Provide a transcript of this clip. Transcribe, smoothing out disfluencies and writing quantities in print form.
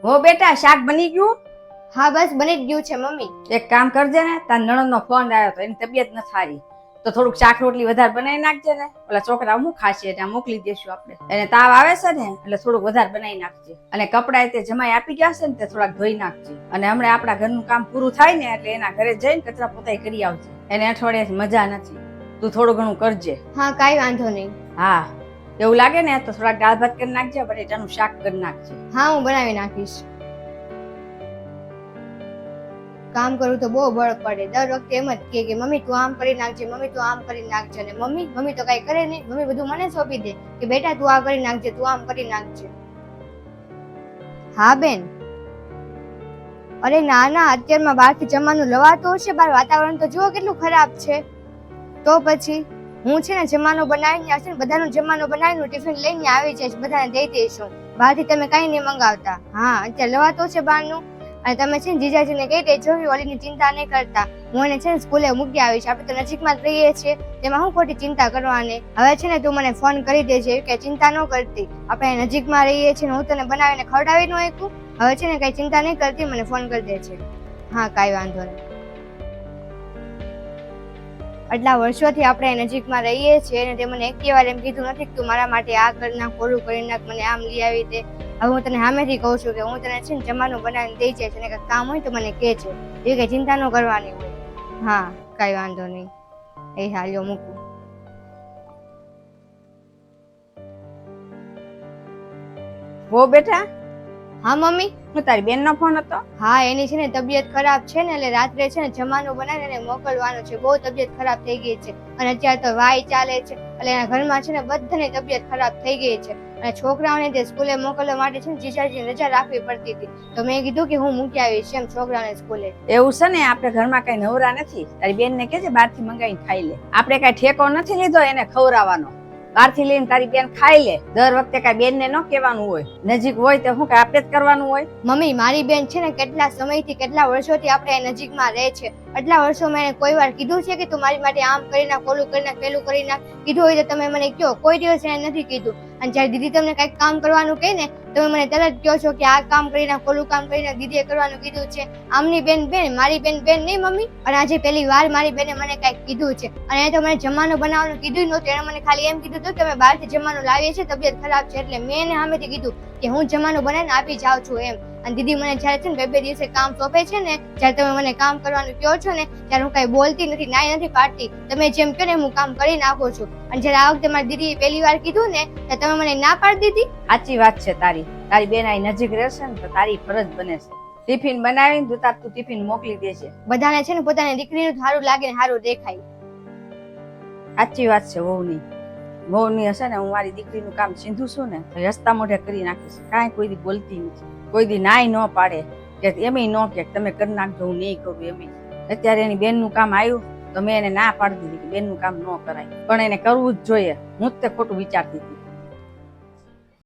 હો બેટા, શાક બની ગયું? હા બસ બની જ ગયું છે મમ્મી. એક કામ કરજે ને, તાર નણંદનો ફોન આવ્યો તો, એની તબિયત ન સારી, તો થોડુંક શાક રોટલી વધારે બનાવી નાખજે ને. ઓલા છોકરા શું ખાશે ત્યાં મોકલી દેશું આપણે. એને તાવ આવે છે ને એટલે થોડુંક વધારે બનાવી નાખજે. અને કપડાં તે જમાઈ આપી ગયા છે ને તે થોડાક ધોઈ નાખજે. અને હમણાં આપણા ઘરનું કામ પૂરું થાય ને એટલે એના ઘરે જઈને કચરા પોતાઈ કરી આવજે. એને અઠવાડિયાથી મજા નથી, તું થોડું ઘણું કરજે. હા કાંઈ વાંધો નહીં. હા, એવું લાગે ને તો થોડાક દાળ ભાત કરી નાખજે, બટેટાનું શાક કરી નાખજે. હા હું બનાવી નાખીશ. કામ કરું તો બહુ બળ પડે. દર વખતે એમ જ કે મમ્મી તું આમ કરી નાખજે, મમ્મી તું આમ કરી નાખજે. ને મમ્મી તો કઈ કરે નહીં. મમ્મી બધું મને સોંપી દે કે બેટા તું આ કરી નાખજે, તું આમ કરી નાખજે. હા બેન. અરે ના ના, અત્યારમાં બહારથી જમવાનું લવાતું હશે. બહાર વાતાવરણ તો જુઓ કેટલું ખરાબ છે. તો પછી હું છે ને જમવાનું બનાવીને આવશે ને, બધાનું જમવાનું બનાવીને ટિફિન લઈને આવી જઈશ, બધાને દઈ દઈશું. બહારથી તમે કઈ નહીં મંગાવતા. હા અત્યારે લવાતું છે બહારનું. અને તમે છે ને જીજાજીને કહી દેજો ઓલીની ચિંતા નહીં કરતા. હું એને છે ને સ્કૂલે મૂકી આવીશ. આપણે તો નજીકમાં જ રહીએ છીએ, તેમાં હું ખોટી ચિંતા કરવાની. હવે છે ને તું મને ફોન કરી દેજે કે ચિંતા ન કરતી. આપણે નજીકમાં રહીએ છીએ ને હું તને બનાવીને ખવડાવી ન શકું. હવે છે ને કઈ ચિંતા નહીં કરતી, મને ફોન કરી દેજે. હા કાંઈ વાંધો નહીં. આટલા વર્ષોથી આપણે નજીકમાં રહીએ છીએ અને તે મને એક વાર એમ કીધું નથી કે તું મારા માટે આ કરી નાખ, ઓલું કરી નાખ, મને આમ લઈ આવી દે. હવે હું તને સામેથી કહું છું કે હું તને છે ને જમવાનું બનાવીને દઈ જઈશ, અને કંઈક કામ હોય તો મને કહેજે. એ કઈ ચિંતા ન કરવાની હોય. હા કાંઈ વાંધો નહીં. એ હાલ્યો મૂકું. હો બેટા. હા મમ્મી. હું તારી બેનનો ફોન હતો? હા એની છે ને તબિયત ખરાબ છે ને, એટલે રાત્રે છે ને જમવાનું બનાવીને મોકલવાનું છે. બહુ તબિયત ખરાબ થઈ ગઈ છે અને અત્યારે તો વાય ચાલે છે, એટલે એના ઘરમાં છે ને બધાની તબિયત ખરાબ થઈ ગઈ છે. અને છોકરાઓને તે સ્કૂલે મોકલવા માટે છે ને જીજાજીને રજા રાખવી પડતી હતી, તો મેં કીધું કે હું મૂકી આવીશ એમ છોકરાઓને સ્કૂલે. એવું છે ને, આપણે ઘરમાં કઈ નવરા નથી. તારી બેનને કહેજે બહારથી મંગાવીને ખાઈ લે. આપણે કઈ ઠેકો નથી લીધો એને ખવડાવવાનો. બહારથી લઈને તારી બેન ખાઈ લે. દર વખતે કઈ બેનને ન કહેવાનું હોય. નજીક હોય તો શું કઈ આપણે જ કરવાનું હોય? મમ્મી મારી બેન છે ને કેટલા સમયથી કેટલા વર્ષોથી આપણે નજીકમાં રહે છે. આટલા વર્ષો મેં કોઈ વાર કીધું છે કે તું મારી માટે આમ કરી નાખ, ઓલું કરી નાખ, પેલું કરી નાખ? કીધું હોય તો તમે મને કહો. કોઈ દિવસ એને નથી કીધું. અને જ્યારે દીદી તમને કઈક કામ કરવાનું કહે ને તમે મને તરત કહો છો કે આ કામ કરી નાખ, ઓલું કામ કરી નાખ, દીદીએ કરવાનું કીધું છે. આમની બેન બેન, મારી બેન બેન નહીં મમ્મી. અને આજે પહેલી વાર મારી બેને મને કઈક કીધું છે. અને એ તો મને જમવાનું બનાવવાનું કીધું નહોતું. એને મને ખાલી એમ કીધું હતું કે અમે બહારથી જમવાનું લાવીએ છીએ, તબિયત ખરાબ છે. એટલે મેં એને સામેથી કીધું કે હું જમવાનું બનાવીને આપી જાઉં છું એમ. અને દીદી મને જયારે છે ને બે દિવસે કામ સોંપે છે ને, જયારે તમે મને કામ કરવાનું કહો છો ને, ત્યારે હું કઈ બોલતી નથી, નાઈ નથી પાડતી. તમે જેમ કહો ને હું કામ કરી નાખું છું. અને જયારે આ વખતે મારી દીદી પહેલી વાર કીધું ને ત્યારે તમે મને ના પાડી દીધી. સાચી વાત છે તારી. તારી બેન આ નજીક રહેશે ને તો તારી ફરજ બને છે. ટિફિન બનાવીને તું ટિફિન મોકલી દેજે. બધાને છે ને પોતાની દીકરીનું સારું લાગે ને સારું દેખાય. સાચી વાત છે વહુની. વહુની હશે ને, હું મારી દીકરીનું કામ સીધું છું ને રસ્તા મોઢે કરી નાખીશ. કાંઈ કોઈ દી બોલતી નથી, કોઈ દી નાય ન પાડે કે એમય ન કે તમે કરી નાખજો, હું નહીં કરું એમય. અત્યારે એની બેનનું કામ આવ્યું તો મેં એને ના પાડી દીધી કે બેનનું કામ ન કરાય, પણ એને કરવું જ જોઈએ. હું જ તે ખોટું વિચારતી હતી.